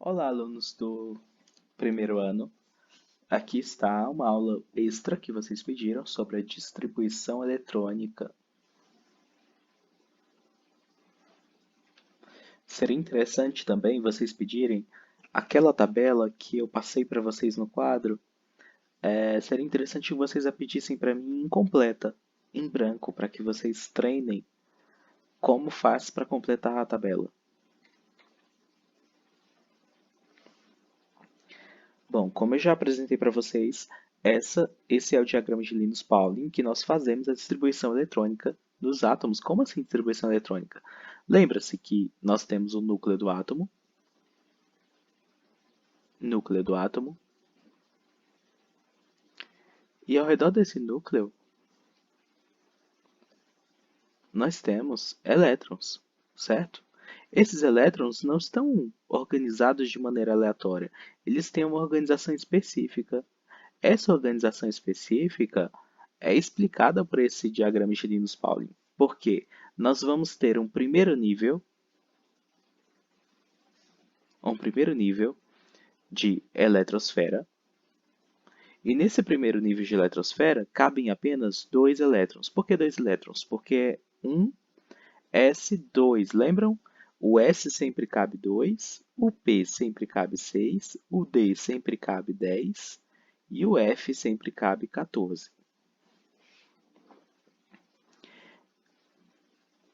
Olá, alunos do primeiro ano. Aqui está uma aula extra que vocês pediram sobre a distribuição eletrônica. Seria interessante também vocês pedirem aquela tabela que eu passei para vocês no quadro. Seria interessante que vocês a pedissem para mim incompleta, em branco, para que vocês treinem como faz para completar a tabela. Bom, como eu já apresentei para vocês, esse é o diagrama de Linus-Pauling, que nós fazemos a distribuição eletrônica dos átomos. Como assim distribuição eletrônica? Lembra-se que nós temos o núcleo do átomo, e ao redor desse núcleo nós temos elétrons, certo? Esses elétrons não estão organizados de maneira aleatória, eles têm uma organização específica. Essa organização específica é explicada por esse diagrama de Linus-Pauling, porque nós vamos ter um primeiro nível de eletrosfera, e nesse primeiro nível de eletrosfera cabem apenas dois elétrons. Por que dois elétrons? Porque é um S2, lembram? O S sempre cabe 2, o P sempre cabe 6, o D sempre cabe 10 e o F sempre cabe 14.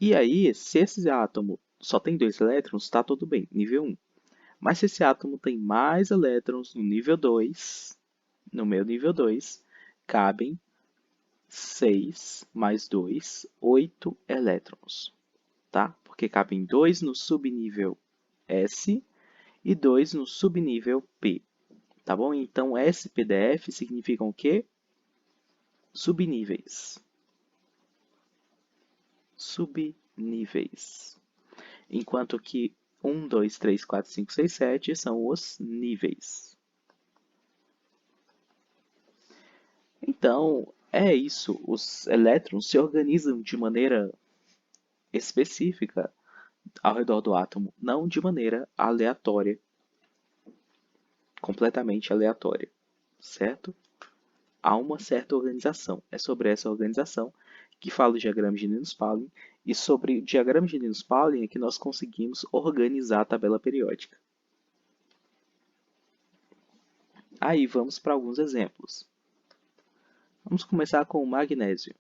E aí, se esse átomo só tem dois elétrons, está tudo bem, nível 1. Mas se esse átomo tem mais elétrons no nível 2, no meu nível 2, cabem 6 mais 2, 8 elétrons, tá? Porque cabem 2 no subnível S e 2 no subnível P, tá bom? Então, SPDF significam o quê? Subníveis. Subníveis. Enquanto que 1, 2, 3, 4, 5, 6, 7 são os níveis. Então, é isso. Os elétrons se organizam de maneira específica ao redor do átomo, não de maneira aleatória, completamente aleatória, certo? Há uma certa organização. É sobre essa organização que fala o diagrama de Linus-Pauling, e sobre o diagrama de Linus-Pauling é que nós conseguimos organizar a tabela periódica. Aí vamos para alguns exemplos. Vamos começar com o magnésio.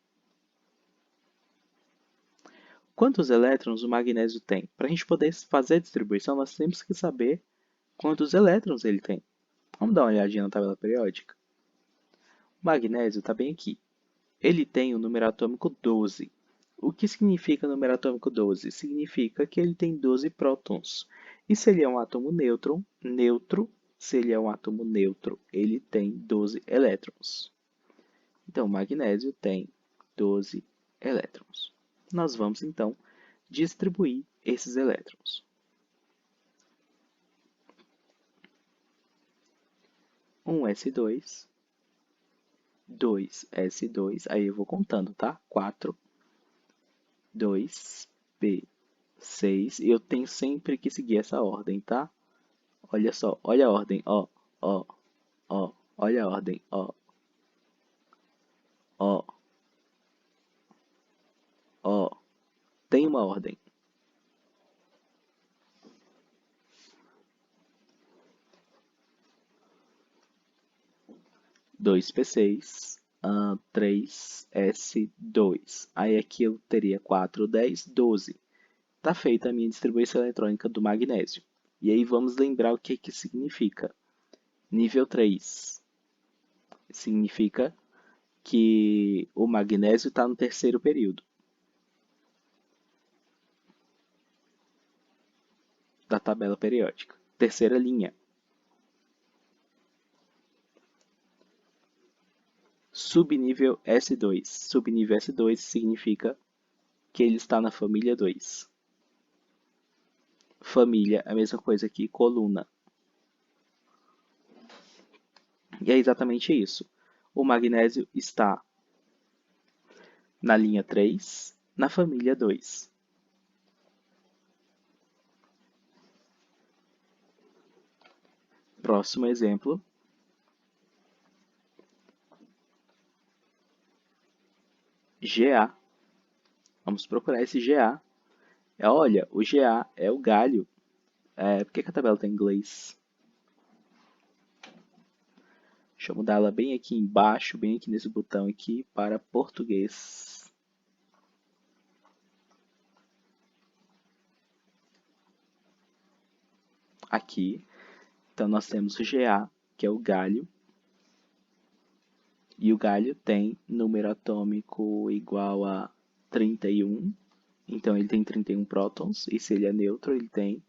Quantos elétrons o magnésio tem? Para a gente poder fazer a distribuição, nós temos que saber quantos elétrons ele tem. Vamos dar uma olhadinha na tabela periódica. O magnésio está bem aqui. Ele tem o número atômico 12. O que significa o número atômico 12? Significa que ele tem 12 prótons. E se ele é um átomo neutro, se ele é um átomo neutro, ele tem 12 elétrons. Então, o magnésio tem 12 elétrons. Nós vamos, então, distribuir esses elétrons. 1s2, 2s2, aí eu vou contando, tá? 4, 2p, 6, e eu tenho sempre que seguir essa ordem, tá? Olha só, olha a ordem, ó, ó, ó, olha a ordem, ó, ó, ó, tem uma ordem. Dois p 6 3s2. Aí aqui eu teria 4, 10, 12. Está feita a minha distribuição eletrônica do magnésio. E aí vamos lembrar o que que significa. Nível 3 significa que o magnésio está no terceiro período da tabela periódica. Terceira linha. Subnível S2. Subnível S2 significa que ele está na família 2. Família, a mesma coisa que coluna. E é exatamente isso. O magnésio está na linha 3, na família 2. Próximo exemplo. Ga. Vamos procurar esse Ga. Olha, o Ga é o galho. Por que a tabela está em inglês? Deixa eu mudar ela bem aqui embaixo, bem aqui nesse botão aqui, para português. Aqui. Então, nós temos o Ga, que é o galho. E o galho tem número atômico igual a 31. Então, ele tem 31 prótons. E se ele é neutro, ele tem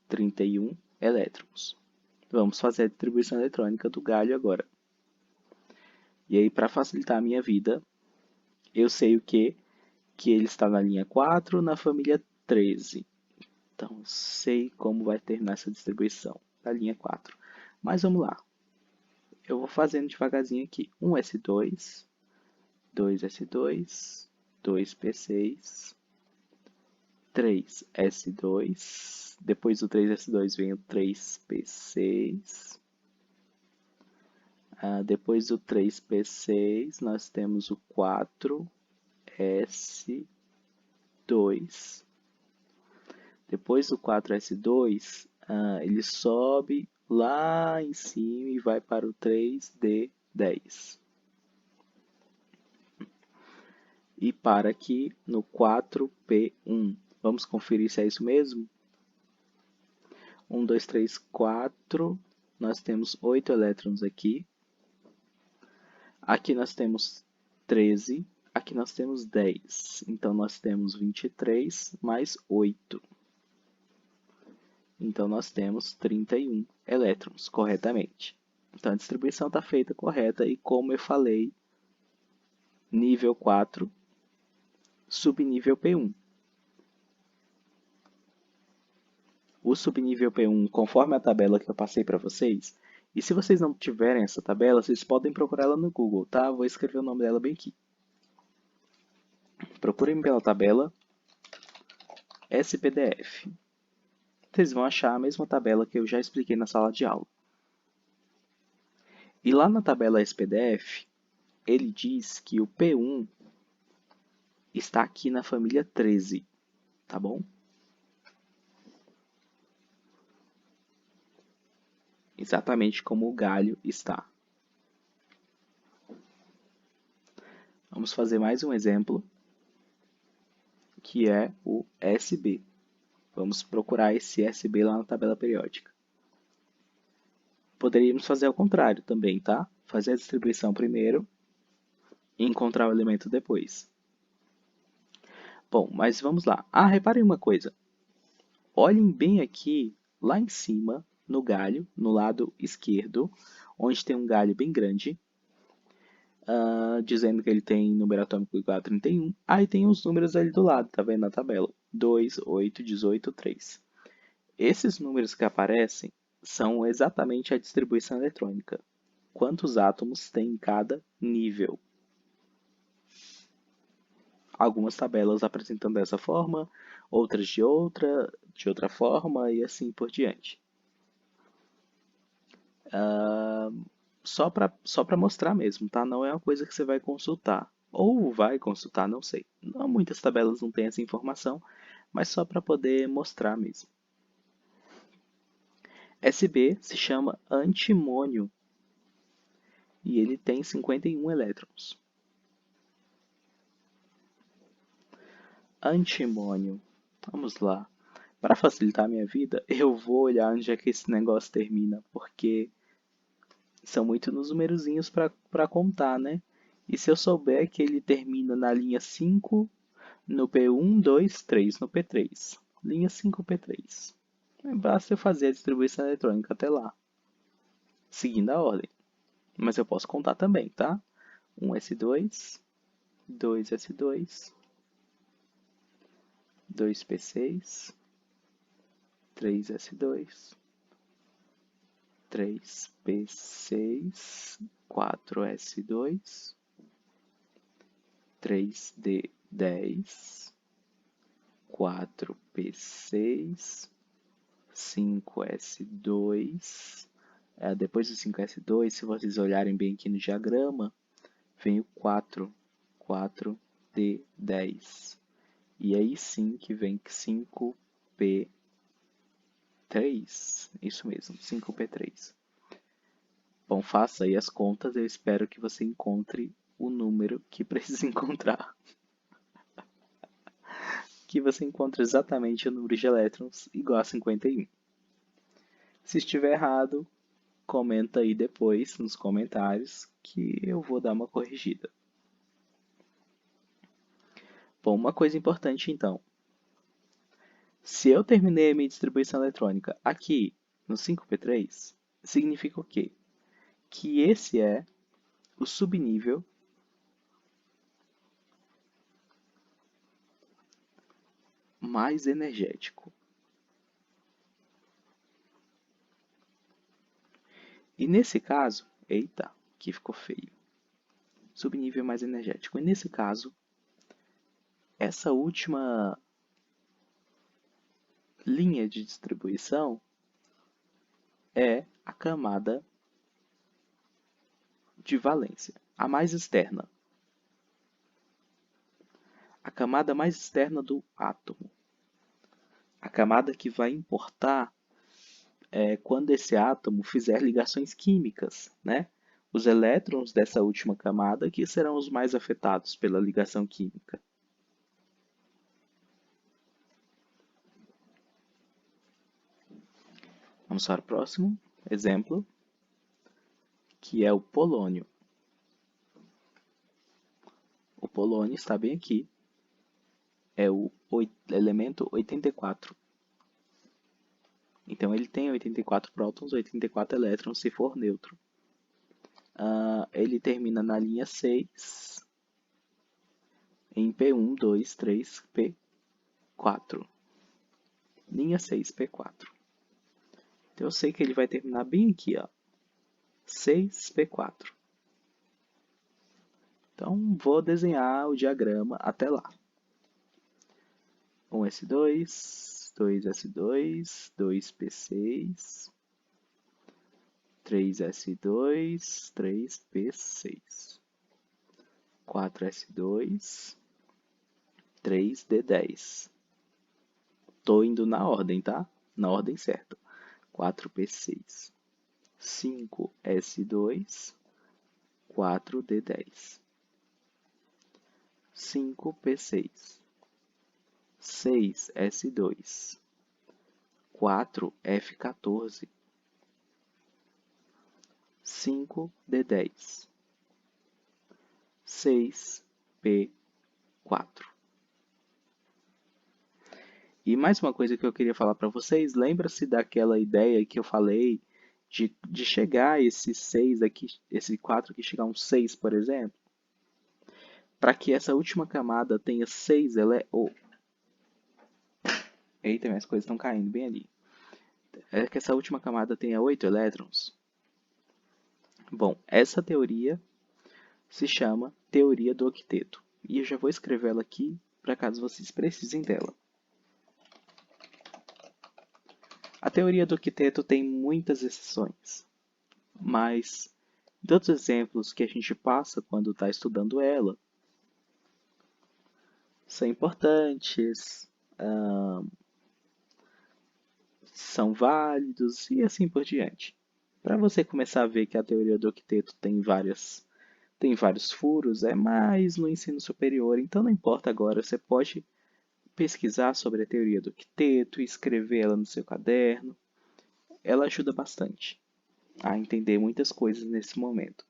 31 elétrons. Vamos fazer a distribuição eletrônica do galho agora. E aí, para facilitar a minha vida, eu sei o quê? Que ele está na linha 4, na família 13. Então, sei como vai terminar essa distribuição da linha 4. Mas vamos lá. Eu vou fazendo devagarzinho aqui. 1s2, 2s2, 2p6, 3s2. Depois do 3s2 vem o 3p6. Depois do 3p6, nós temos o 4s2. Depois do 4s2, ele sobe lá em cima e vai para o 3d10. E para aqui no 4p1. Vamos conferir se é isso mesmo? 1, 2, 3, 4. Nós temos 8 elétrons aqui. Aqui nós temos 13. Aqui nós temos 10. Então, nós temos 23 mais 8. Então, nós temos 31 elétrons, corretamente. Então, a distribuição está feita correta e, como eu falei, nível 4, subnível P1. O subnível P1, conforme a tabela que eu passei para vocês, e se vocês não tiverem essa tabela, vocês podem procurar ela no Google, tá? Vou escrever o nome dela bem aqui. Procurem pela tabela SPDF. Vocês vão achar a mesma tabela que eu já expliquei na sala de aula. E lá na tabela SPDF, ele diz que o P1 está aqui na família 13, tá bom? Exatamente como o galho está. Vamos fazer mais um exemplo, que é o SB. Vamos procurar esse SB lá na tabela periódica. Poderíamos fazer ao contrário também, tá? Fazer a distribuição primeiro e encontrar o elemento depois. Bom, mas vamos lá. Reparem uma coisa. Olhem bem aqui, lá em cima, no galho, no lado esquerdo, onde tem um galho bem grande, dizendo que ele tem número atômico igual a 31. Aí tem os números ali do lado, tá vendo na tabela? 2, 8, 18, 3. Esses números que aparecem são exatamente a distribuição eletrônica. Quantos átomos tem em cada nível? Algumas tabelas apresentam dessa forma, outras de outra forma e assim por diante. Só para mostrar mesmo, tá? Não é uma coisa que você vai consultar. Ou vai consultar, não sei. Não, muitas tabelas não têm essa informação, mas só para poder mostrar mesmo. SB se chama antimônio e ele tem 51 elétrons. Antimônio. Vamos lá. Para facilitar a minha vida, eu vou olhar onde é que esse negócio termina, porque são muitos numerozinhos para contar, né? E se eu souber que ele termina na linha 5, no P1, 2, 3, no P3. Linha 5, P3. Basta eu fazer a distribuição eletrônica até lá, seguindo a ordem. Mas eu posso contar também, tá? 1s2, 2s2, 2p6, 3s2, 3p6, 4s2, 3d10, 4p6, 5s2, Depois do 5s2, se vocês olharem bem aqui no diagrama, vem o 4, 4d10. E aí sim que vem 5p3, isso mesmo, 5p3. Bom, faça aí as contas, eu espero que você encontre o número que precisa encontrar. Que você encontre exatamente o número de elétrons igual a 51. Se estiver errado, comenta aí depois nos comentários que eu vou dar uma corrigida. Bom, uma coisa importante então. Se eu terminei a minha distribuição eletrônica aqui no 5p3, significa o quê? Que esse é o subnível mais energético. E nesse caso, eita, aqui ficou feio. Subnível mais energético. E nesse caso, essa última linha de distribuição é a camada de valência, a mais externa. A camada mais externa do átomo. A camada que vai importar quando esse átomo fizer ligações químicas, né? Os elétrons dessa última camada que serão os mais afetados pela ligação química. Vamos para o próximo exemplo, que é o polônio. O polônio está bem aqui. É o elemento 84. Então ele tem 84 prótons, 84 elétrons se for neutro. Ele termina na linha 6, em P1, 2, 3, P4. Linha 6, P4. Então eu sei que ele vai terminar bem aqui, ó. 6, P4. Então vou desenhar o diagrama até lá. 1s2, 2s2, 2p6, 3s2, 3p6, 4s2, 3d10. Tô indo na ordem, tá? Na ordem certa. 4p6, 5s2, 4d10. 5p6, 6s2, 4f14, 5d10, 6p4. E mais uma coisa que eu queria falar para vocês, lembra-se daquela ideia que eu falei de chegar a esse 6 aqui, esse 4 aqui chegar a um 6, por exemplo? Para que essa última camada tenha 6 elétrons. Eita, minhas coisas estão caindo bem ali. É que essa última camada tenha 8 elétrons. Bom, essa teoria se chama teoria do octeto. E eu já vou escrevê-la aqui para caso vocês precisem dela. A teoria do octeto tem muitas exceções, mas tantos exemplos que a gente passa quando está estudando ela são importantes, são válidos e assim por diante. Para você começar a ver que a teoria do octeto tem vários furos, é mais no ensino superior, então não importa agora, você pode pesquisar sobre a teoria do octeto, escrever ela no seu caderno. Ela ajuda bastante a entender muitas coisas nesse momento.